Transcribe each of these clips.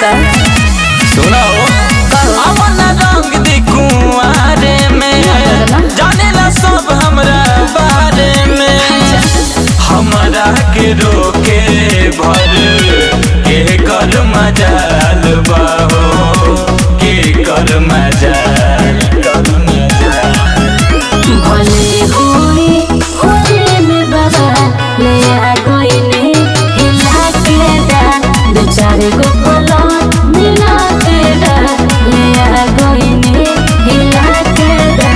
अच्छा सुनाओ अमन रंग दी कुआरे में जाने ला सब हमरा बारे में हमरा के रोके भर के कर मजाल बाहो के कर मजाल भले होई होली में बाबा ले आ गइने हिला के दा दो चार गो बोलो मिला के दा ले आ गइने हिला के दा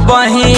वही